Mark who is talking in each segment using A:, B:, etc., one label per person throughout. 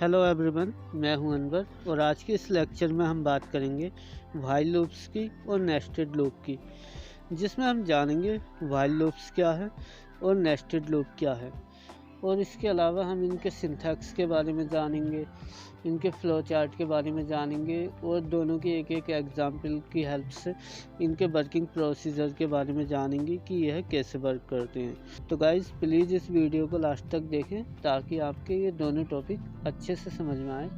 A: Hello everyone, मैं हूं अनवर और आज के इस लेक्चर में हम बात करेंगे व्हाइल लूप्स की और नेस्टेड लूप की, जिसमें हम जानेंगे व्हाइल लूप्स क्या है और नेस्टेड लूप क्या है। और इसके अलावा हम इनके सिंथैक्स के बारे में जानेंगे, इनके फ्लो चार्ट के बारे में जानेंगे और दोनों की एक एक एग्जाम्पल की हेल्प से इनके वर्किंग प्रोसीजर के बारे में जानेंगे कि यह कैसे वर्क करते हैं। तो गाइज़ प्लीज़ इस वीडियो को लास्ट तक देखें ताकि आपके ये दोनों टॉपिक अच्छे से समझ में आए।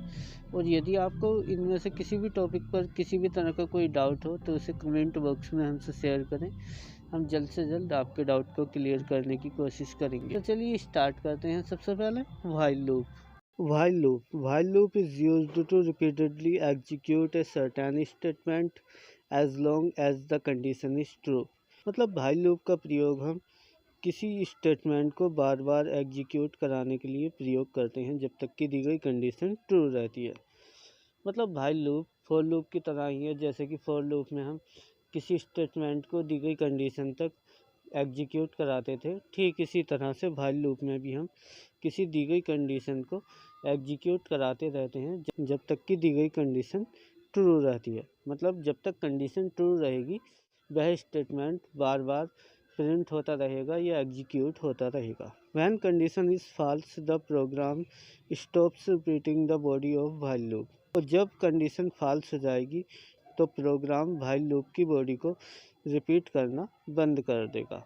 A: और यदि आपको इनमें से किसी भी टॉपिक पर किसी भी तरह का कोई डाउट हो तो उसे कमेंट बॉक्स में हमसे शेयर करें। हम जल्द से जल्द आपके डाउट को क्लियर करने की कोशिश करेंगे। तो चलिए स्टार्ट करते हैं। सबसे पहले while loop. While loop is used to repeatedly execute a certain statement as long as the condition is true। मतलब while loop का प्रयोग हम किसी स्टेटमेंट को बार बार एग्जीक्यूट कराने के लिए प्रयोग करते हैं जब तक कि दी गई कंडीशन ट्रू रहती है। मतलब while लूप फॉर लूप की तरह ही है। जैसे कि फॉर लूप में हम किसी स्टेटमेंट को दी गई कंडीशन तक एग्जीक्यूट कराते थे, ठीक इसी तरह से व्हाइल लूप में भी हम किसी दी गई कंडीशन को एग्जीक्यूट कराते रहते हैं जब तक कि दी गई कंडीशन ट्रू रहती है। मतलब जब तक कंडीशन ट्रू रहेगी वह स्टेटमेंट बार बार प्रिंट होता रहेगा या एग्जीक्यूट होता रहेगा। When condition is false the program stops repeating the body of while loop. और जब कंडीशन फॉल्स हो जाएगी तो प्रोग्राम व्हाइल लूप की बॉडी को रिपीट करना बंद कर देगा।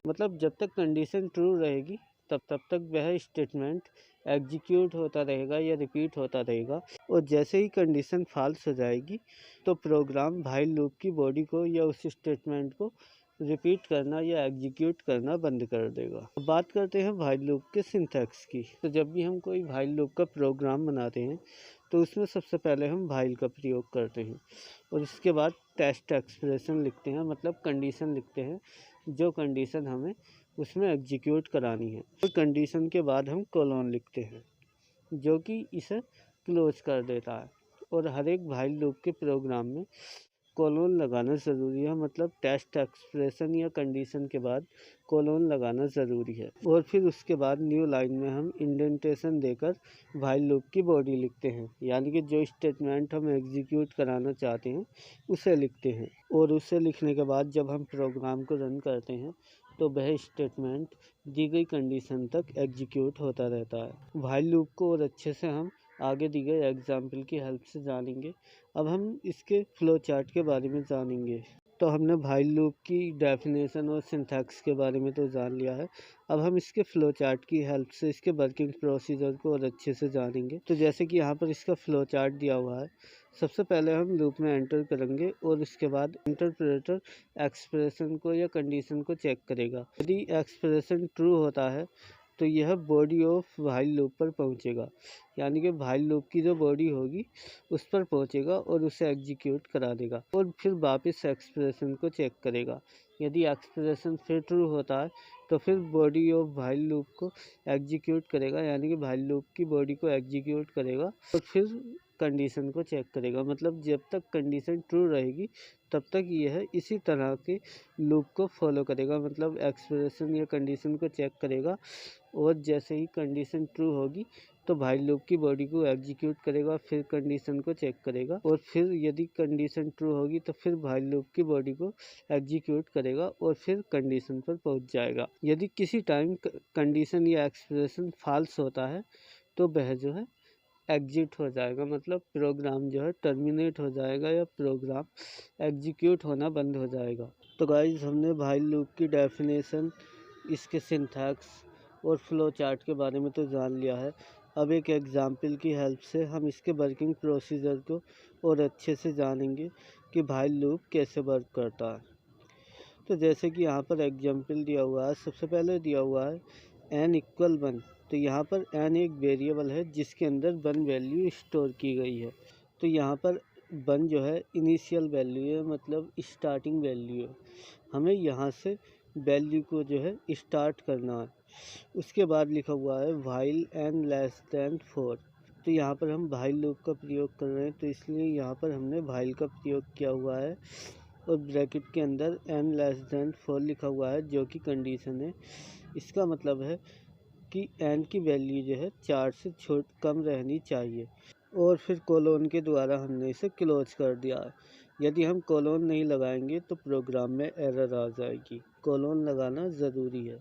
A: मतलब जब तक कंडीशन ट्रू रहेगी तब तक वह स्टेटमेंट एग्जीक्यूट होता रहेगा या रिपीट होता रहेगा। और जैसे ही कंडीशन फॉल्स हो जाएगी तो प्रोग्राम व्हाइल लूप की बॉडी को या उस स्टेटमेंट को रिपीट करना या एग्जीक्यूट करना बंद कर देगा। बात करते हैं व्हाइल लूप के सिंथैक्स की। तो जब भी हम कोई व्हाइल लूप का प्रोग्राम बनाते हैं तो उसमें सबसे पहले हम व्हाइल का प्रयोग करते हैं और इसके बाद टेस्ट एक्सप्रेशन लिखते हैं, मतलब कंडीशन लिखते हैं जो कंडीशन हमें उसमें एग्जीक्यूट करानी है। और कंडीशन के बाद हम कोलोन लिखते हैं जो कि इसे क्लोज कर देता है। और हर एक व्हाइल लूप के प्रोग्राम में कोलोन लगाना ज़रूरी है। मतलब टेस्ट एक्सप्रेशन या कंडीशन के बाद कोलोन लगाना ज़रूरी है। और फिर उसके बाद न्यू लाइन में हम इंडेंटेशन देकर व्हाइल लूप की बॉडी लिखते हैं, यानी कि जो स्टेटमेंट हम एग्जीक्यूट कराना चाहते हैं उसे लिखते हैं। और उसे लिखने के बाद जब हम प्रोग्राम को रन करते हैं तो वह स्टेटमेंट दी गई कंडीशन तक एग्जीक्यूट होता रहता है। व्हाइल लूप को और अच्छे से हम आगे दी गई एग्जाम्पल की हेल्प से जानेंगे। अब हम इसके फ्लो चार्ट के बारे में जानेंगे। तो हमने व्हाइल लूप की डेफिनेशन और सिंथैक्स के बारे में तो जान लिया है। अब हम इसके फ्लो चार्ट की हेल्प से इसके वर्किंग प्रोसीजर को और अच्छे से जानेंगे। तो जैसे कि यहाँ पर इसका फ्लो चार्ट दिया हुआ है, सबसे पहले हम लूप में एंटर करेंगे और उसके बाद इंटरप्रेटर एक्सप्रेशन को या कंडीशन को चेक करेगा। यदि एक्सप्रेशन ट्रू होता है तो यह बॉडी ऑफ व्हाइल लूप पर पहुंचेगा, यानी कि व्हाइल लूप की जो बॉडी होगी उस पर पहुंचेगा और उसे एग्जीक्यूट करा देगा। और फिर वापस एक्सप्रेशन को चेक करेगा। यदि एक्सप्रेशन फिर ट्रू होता है तो फिर बॉडी ऑफ व्हाइल लूप को एग्जीक्यूट करेगा, यानी कि व्हाइल लूप की बॉडी को एग्जीक्यूट करेगा और फिर कंडीशन को चेक करेगा। मतलब जब तक कंडीशन ट्रू रहेगी तब तक यह इसी तरह के लूप को फॉलो करेगा। मतलब एक्सप्रेशन या कंडीशन को चेक करेगा और जैसे ही कंडीशन ट्रू होगी तो व्हाइल लूप की बॉडी को एग्जीक्यूट करेगा, फिर कंडीशन को चेक करेगा और फिर यदि कंडीशन ट्रू होगी तो फिर व्हाइल लूप की बॉडी को एग्जीक्यूट करेगा और फिर कंडीशन पर पहुंच जाएगा। यदि किसी टाइम कंडीशन या एक्सप्रेशन फॉल्स होता है तो वह जो है एग्जिट हो जाएगा। मतलब प्रोग्राम जो है टर्मिनेट हो जाएगा या प्रोग्राम एग्जीक्यूट होना बंद हो जाएगा। तो गाइज हमने व्हाइल लूप की डेफिनेशन, इसके सिंथैक्स और फ्लो चार्ट के बारे में तो जान लिया है। अब एक एग्जाम्पल की हेल्प से हम इसके वर्किंग प्रोसीजर को और अच्छे से जानेंगे कि व्हाइल लूप कैसे वर्क करता है। तो जैसे कि यहाँ पर एग्जाम्पल दिया हुआ है, सबसे पहले दिया हुआ है n = 1। तो यहाँ पर n एक वेरिएबल है जिसके अंदर 1 वैल्यू स्टोर की गई है। तो यहाँ पर 1 जो है इनिशियल वैल्यू है, मतलब स्टार्टिंग वैल्यू है। हमें यहाँ से वैल्यू को जो है स्टार्ट करना है। उसके बाद लिखा हुआ है व्हाइल n <4। तो यहाँ पर हम व्हाइल लूप का प्रयोग कर रहे हैं तो इसलिए यहाँ पर हमने व्हाइल का प्रयोग किया हुआ है और ब्रैकेट के अंदर n <4 लिखा हुआ है जो कि कंडीशन है। इसका मतलब है कि n की वैल्यू जो है 4 से कम रहनी चाहिए, और फिर कोलोन के द्वारा हमने इसे क्लोज कर दिया है। यदि हम कोलोन नहीं लगाएंगे तो प्रोग्राम में एरर आ जाएगी, कोलोन लगाना ज़रूरी है।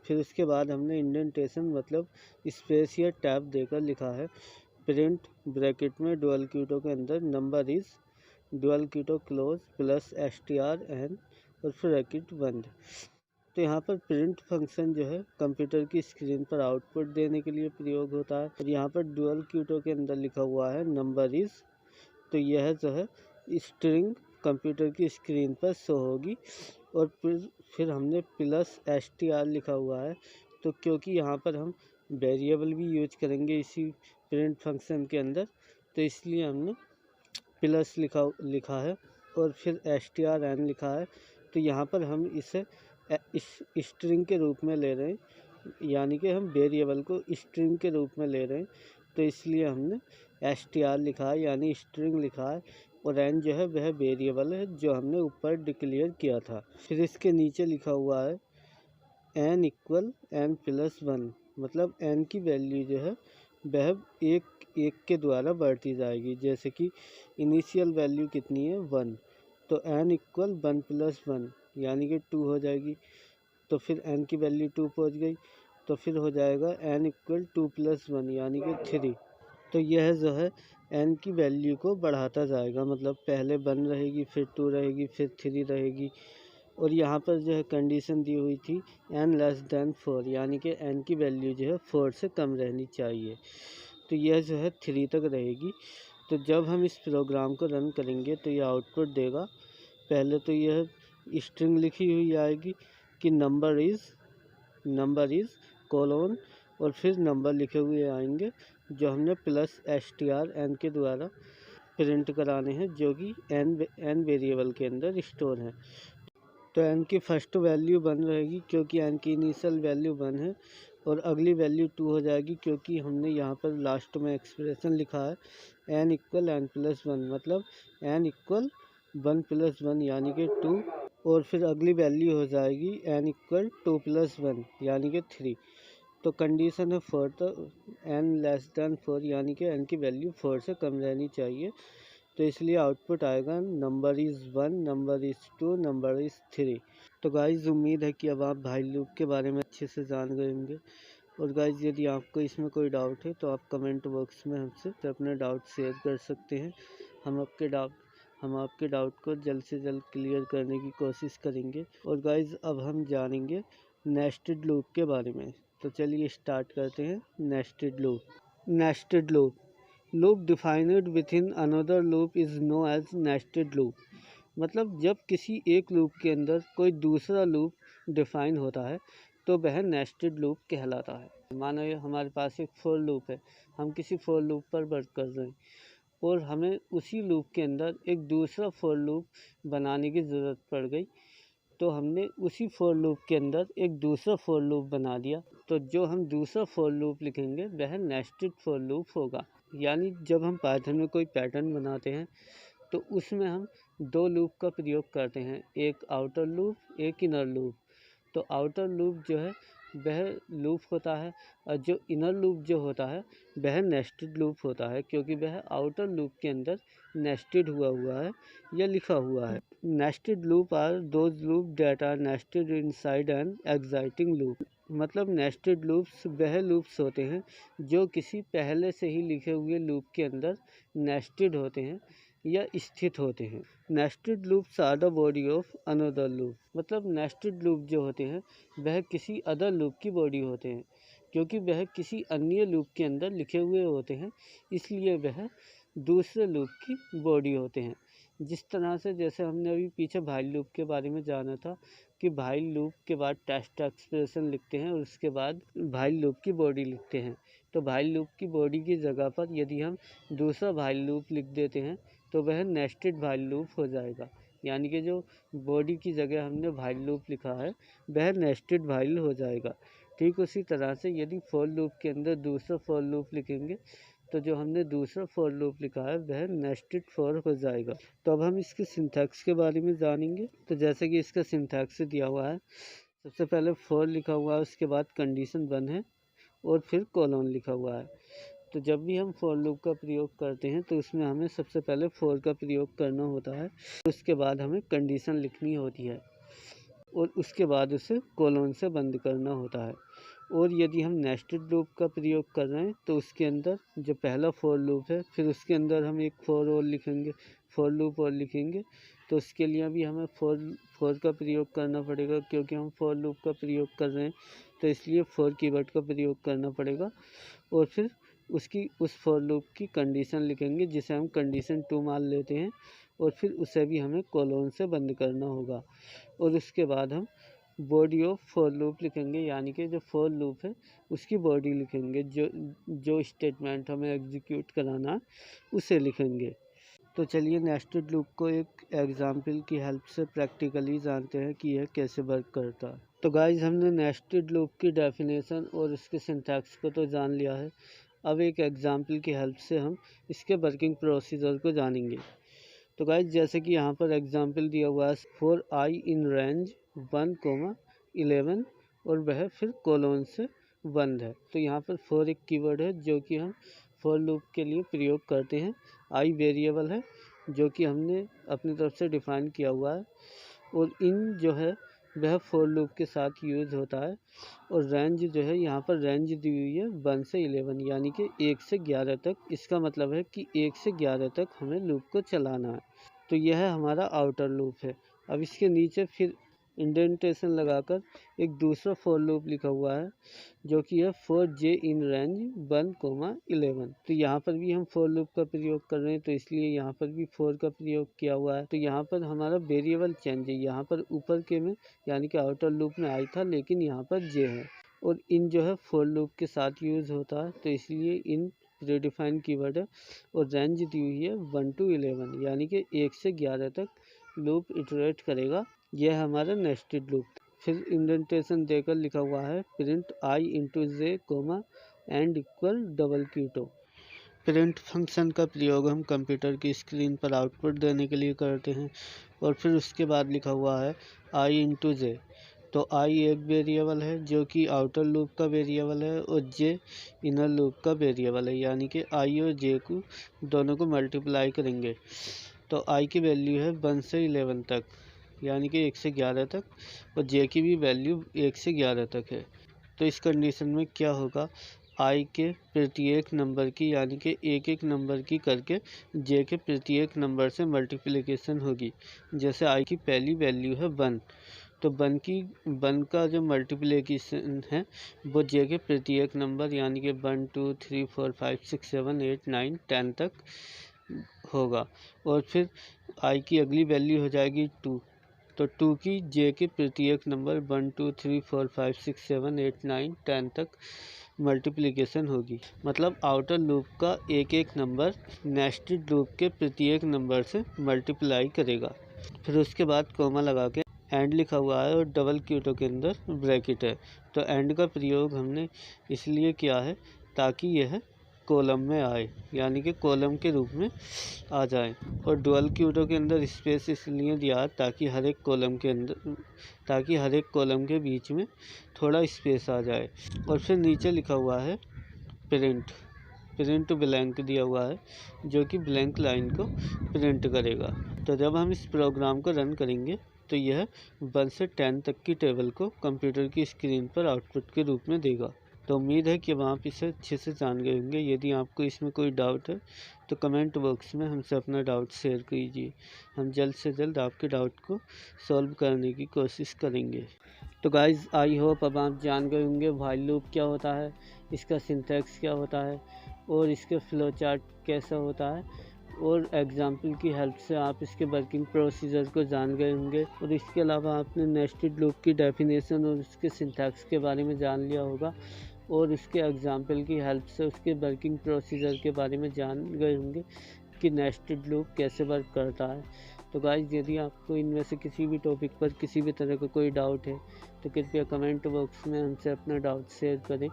A: फिर उसके बाद हमने इंडेंटेशन मतलब स्पेस या टैब देकर लिखा है प्रिंट ब्रैकेट में डुअल क्यूटो के अंदर number is dual Quito close plus str_n और फिर ब्रैकेट बंद। तो यहाँ पर प्रिंट फंक्शन जो है कंप्यूटर की स्क्रीन पर आउटपुट देने के लिए प्रयोग होता है। और यहाँ पर डुअल क्यूटो के अंदर लिखा हुआ है नंबर इज़, तो यह जो है स्ट्रिंग कंप्यूटर की स्क्रीन पर शो होगी। और फिर हमने प्लस str लिखा हुआ है, तो क्योंकि यहाँ पर हम वेरिएबल भी यूज करेंगे इसी प्रिंट फंक्शन के अंदर, तो इसलिए हमने प्लस लिखा है और फिर str_n लिखा है। तो यहाँ पर हम इसे स्ट्रिंग के रूप में ले रहे हैं, यानी कि हम वेरिएबल को स्ट्रिंग के रूप में ले रहे हैं, तो इसलिए हमने str लिखा है यानी स्ट्रिंग लिखा है। और n जो है वह वेरिएबल है जो हमने ऊपर डिक्लेयर किया था। फिर इसके नीचे लिखा हुआ है n = n+1, मतलब n की वैल्यू जो है वह एक के द्वारा बढ़ती जाएगी। जैसे कि इनिशियल वैल्यू कितनी है 1, तो n = 1+1 यानी कि 2 हो जाएगी। तो फिर n की वैल्यू 2 पहुंच गई, तो फिर हो जाएगा n = 2+1 यानी कि 3। तो यह जो है n की वैल्यू को बढ़ाता जाएगा, मतलब पहले 1 रहेगी, फिर 2 रहेगी, फिर 3 रहेगी। और यहाँ पर जो है कंडीशन दी हुई थी n < 4, यानी कि n की वैल्यू जो है 4 से कम रहनी चाहिए। तो यह जो है 3 तक रहेगी। तो जब हम इस प्रोग्राम को रन करेंगे तो यह आउटपुट देगा। पहले तो यह स्ट्रिंग लिखी हुई आएगी कि नंबर इज़ कोलोन, और फिर नंबर लिखे हुए आएंगे जो हमने प्लस str_n के द्वारा प्रिंट कराने हैं, जो कि n वेरिएबल के अंदर स्टोर है। तो n की फर्स्ट वैल्यू 1 रहेगी क्योंकि n की इनिशियल वैल्यू 1 है, और अगली वैल्यू 2 हो जाएगी क्योंकि हमने यहाँ पर लास्ट में एक्सप्रेशन लिखा है n = n+1, मतलब n = 1+1 यानी कि 2। और फिर अगली वैल्यू हो जाएगी n = 2+1 यानी कि 3। तो कंडीशन है 4, तो n < 4 यानी कि n की वैल्यू 4 से कम रहनी चाहिए। तो इसलिए आउटपुट आएगा number is 1, number is 2, number is 3। तो गाइज़ उम्मीद है कि अब आप भाई लूप के बारे में अच्छे से जान गए होंगे। और गाइज़ यदि आपको इसमें कोई डाउट है तो आप कमेंट बॉक्स में हमसे अपने डाउट शेयर कर सकते हैं। हम आपके डाउट को जल्द से जल्द क्लियर करने की कोशिश करेंगे। और गाइज़ अब हम जानेंगे नेस्टेड लूप के बारे में। तो चलिए स्टार्ट करते हैं। Nested loop defined within another loop is known as nested loop. मतलब जब किसी एक लूप के अंदर कोई दूसरा लूप डिफाइन होता है तो वह नेस्टेड लूप कहलाता है। मानो ये हमारे पास एक फॉर लूप है, हम किसी फॉर लूप पर वर्क कर रहे हैं और हमें उसी लूप के अंदर एक दूसरा फॉर लूप बनाने की ज़रूरत पड़ गई, तो हमने उसी फॉर लूप के अंदर एक दूसरा फॉर लूप बना दिया। तो जो हम दूसरा फॉर लूप लिखेंगे वह नेस्टेड फॉर लूप होगा। यानी जब हम पाइथन में कोई पैटर्न बनाते हैं तो उसमें हम 2 लूप का प्रयोग करते हैं, एक आउटर लूप, एक इनर लूप। तो आउटर लूप जो है वह लूप होता है, और जो इनर लूप जो होता है वह नेस्टेड लूप होता है, क्योंकि वह आउटर लूप के अंदर नेस्टेड हुआ है या लिखा हुआ है। Nested loop are those loop that are nested inside an exciting loop. मतलब नेस्टेड लूप्स वह लूप्स होते हैं जो किसी पहले से ही लिखे हुए लूप के अंदर नेस्टेड होते हैं या स्थित होते हैं। Nested loops are the body of another loop. मतलब नेस्टेड लूप जो होते हैं वह किसी अदर लूप की बॉडी होते हैं, क्योंकि वह किसी अन्य लूप के अंदर लिखे हुए होते हैं, इसलिए वह दूसरे लूप की बॉडी होते हैं। जिस तरह से जैसे हमने अभी पीछे भाई लूप के बारे में जाना था कि भाई लूप के बाद टेस्ट एक्सप्रेशन लिखते हैं और उसके बाद भाई लूप की बॉडी लिखते हैं। तो भाई लूप की बॉडी की जगह पर यदि हम दूसरा भाई लूप लिख देते हैं तो वह नेस्टेड भाई लूप हो जाएगा। यानी कि जो बॉडी की जगह हमने भाई लूप लिखा है वह नेस्टेड भाई हो जाएगा। ठीक उसी तरह से यदि फॉर लूप के अंदर दूसरा फॉर लूप लिखेंगे तो जो हमने दूसरा फॉर लूप लिखा है वह नेस्टेड फॉर हो जाएगा। तो अब हम इसके सिंटैक्स के बारे में जानेंगे। तो जैसे कि इसका सिंटैक्स दिया हुआ है, सबसे पहले फॉर लिखा हुआ है, उसके बाद कंडीशन 1 है और फिर कोलोन लिखा हुआ है। तो जब भी हम फॉर लूप का प्रयोग करते हैं तो उसमें हमें सबसे पहले फॉर का प्रयोग करना होता है, उसके बाद हमें कंडीशन लिखनी होती है और उसके बाद उसे कोलोन से बंद करना होता है। और यदि हम नेस्टेड लूप का प्रयोग कर रहे हैं तो उसके अंदर जो पहला फॉर लूप है, फिर उसके अंदर हम एक फॉर और लिखेंगे, फॉर लूप और लिखेंगे। तो उसके लिए भी हमें फॉर का प्रयोग करना पड़ेगा, क्योंकि हम फॉर लूप का प्रयोग कर रहे हैं तो इसलिए फॉर कीवर्ड का प्रयोग करना पड़ेगा। और फिर उस फॉर लूप की कंडीशन लिखेंगे, जिसे हम कंडीशन 2 मान लेते हैं, और फिर उसे भी हमें कोलोन से बंद करना होगा। और उसके बाद हम बॉडी ऑफ फॉर लूप लिखेंगे, यानी कि जो फॉर लूप है उसकी बॉडी लिखेंगे, जो स्टेटमेंट हमें एग्जीक्यूट कराना उसे लिखेंगे। तो चलिए नेस्टेड लूप को एक एग्जाम्पल की हेल्प से प्रैक्टिकली जानते हैं कि यह कैसे वर्क करता है। तो गाइज, हमने नेस्टेड लूप की डेफिनेशन और इसके सिंटैक्स को तो जान लिया है। अब एक एग्जाम्पल की हेल्प से हम इसके वर्किंग प्रोसीजर को जानेंगे। तो गाइज, जैसे कि यहाँ पर एग्जाम्पल दिया हुआ है फॉर आई इन रेंज 1,11 और वह फिर कोलोन से बंद है। तो यहाँ पर फॉर एक कीवर्ड है जो कि हम फॉर लूप के लिए प्रयोग करते हैं। आई वेरिएबल है जो कि हमने अपनी तरफ से डिफाइन किया हुआ है, और इन जो है वह फॉर लूप के साथ यूज़ होता है। और रेंज जो है, यहाँ पर रेंज दी हुई है 1 से 11, यानी कि 1 से 11 तक। इसका मतलब है कि 1 से 11 तक हमें लूप को चलाना है। तो यह हमारा आउटर लूप है। अब इसके नीचे फिर इंडेंटेशन लगाकर एक दूसरा फॉर लूप लिखा हुआ है जो कि है फॉर जे इन रेंज 1,11। तो यहाँ पर भी हम फॉर लूप का प्रयोग कर रहे हैं, तो इसलिए यहाँ पर भी फॉर का प्रयोग किया हुआ है। तो यहाँ पर हमारा वेरिएबल चेंज है, यहाँ पर ऊपर के में यानी कि आउटर लूप में आई था, लेकिन यहाँ पर जे है। और इन जो है फॉर लूप के साथ यूज़ होता है, तो इसलिए इन प्रीडिफाइन कीवर्ड है। और रेंज दी हुई है 1 to 11, यानी कि 1 से 11 तक लूप इटरेट करेगा। यह हमारा नेस्टेड लूप। फिर इंडेंटेशन देकर लिखा हुआ है print I into J comma end equal double quote. Print function का प्रयोग हम कंप्यूटर की स्क्रीन पर आउटपुट देने के लिए करते हैं। और फिर उसके बाद लिखा हुआ है आई इंटू जे। तो आई एक वेरिएबल है जो कि आउटर लूप का वेरिएबल है, और जे इनर लूप का वेरिएबल है, यानी कि आई और जे को दोनों को मल्टीप्लाई करेंगे। तो आई की वैल्यू है 1 से 11 तक, यानी कि 1 से 11 तक, और जे की भी वैल्यू 1 से 11 तक है। तो इस कंडीशन में क्या होगा, आई के प्रत्येक नंबर की, यानी कि एक एक नंबर की करके जे के प्रत्येक नंबर से मल्टीप्लिकेशन होगी। जैसे आई की पहली वैल्यू है 1, तो 1 का जो मल्टीप्लिकेशन है वो जे के प्रत्येक नंबर, यानी कि 1 2 3 4 5 6 7 8 9 10 तक होगा। और फिर आई की अगली वैल्यू हो जाएगी 2, तो 2 की जे के प्रत्येक नंबर 1 2 3 4 5 6 7 8 9 10 तक मल्टीप्लिकेशन होगी। मतलब आउटर लूप का एक एक नंबर नेस्टेड लूप के प्रत्येक नंबर से मल्टीप्लाई करेगा। फिर उसके बाद कोमा लगा के एंड लिखा हुआ है, और डबल क्यूटो के अंदर ब्रैकेट है। तो एंड का प्रयोग हमने इसलिए किया है ताकि यह कॉलम में आए, यानी कि कॉलम के रूप में आ जाए। और डुअल क्यूटो के अंदर स्पेस इसलिए दिया ताकि हर एक कॉलम के बीच में थोड़ा स्पेस आ जाए। और फिर नीचे लिखा हुआ है प्रिंट ब्लैंक दिया हुआ है, जो कि ब्लैंक लाइन को प्रिंट करेगा। तो जब हम इस प्रोग्राम को रन करेंगे तो यह 1 से 10 तक की टेबल को कंप्यूटर की स्क्रीन पर आउटपुट के रूप में देगा। तो उम्मीद है कि आप इसे अच्छे से जान गए होंगे। यदि आपको इसमें कोई डाउट है तो कमेंट बॉक्स में हमसे अपना डाउट शेयर कीजिए। हम जल्द से जल्द आपके डाउट को सॉल्व करने की कोशिश करेंगे। तो गाइज़, आई होप अब आप जान गए होंगे व्हाइल लूप क्या होता है, इसका सिंटैक्स क्या होता है, और इसके फ्लो चार्ट कैसा होता है, और एग्जाम्पल की हेल्प से आप इसके वर्किंग प्रोसीजर को जान गए होंगे। और इसके अलावा आपने नेस्टेड लूप की डेफिनेशन और उसके सिंटैक्स के बारे में जान लिया होगा, और इसके एग्जाम्पल की हेल्प से उसके वर्किंग प्रोसीजर के बारे में जान गए होंगे कि नेस्टेड लूप कैसे वर्क करता है। तो गाइस, यदि आपको इनमें से किसी भी टॉपिक पर किसी भी तरह का कोई डाउट है तो कृपया कमेंट बॉक्स में हमसे अपना डाउट शेयर करें।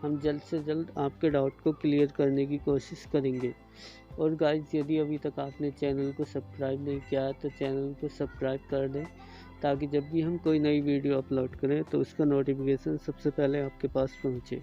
A: हम जल्द से जल्द आपके डाउट को क्लियर करने की कोशिश करेंगे। और गाइस, यदि अभी तक आपने चैनल को सब्सक्राइब नहीं किया है तो चैनल को सब्सक्राइब कर दें, ताकि जब भी हम कोई नई वीडियो अपलोड करें तो उसका नोटिफिकेशन सबसे पहले आपके पास पहुँचे।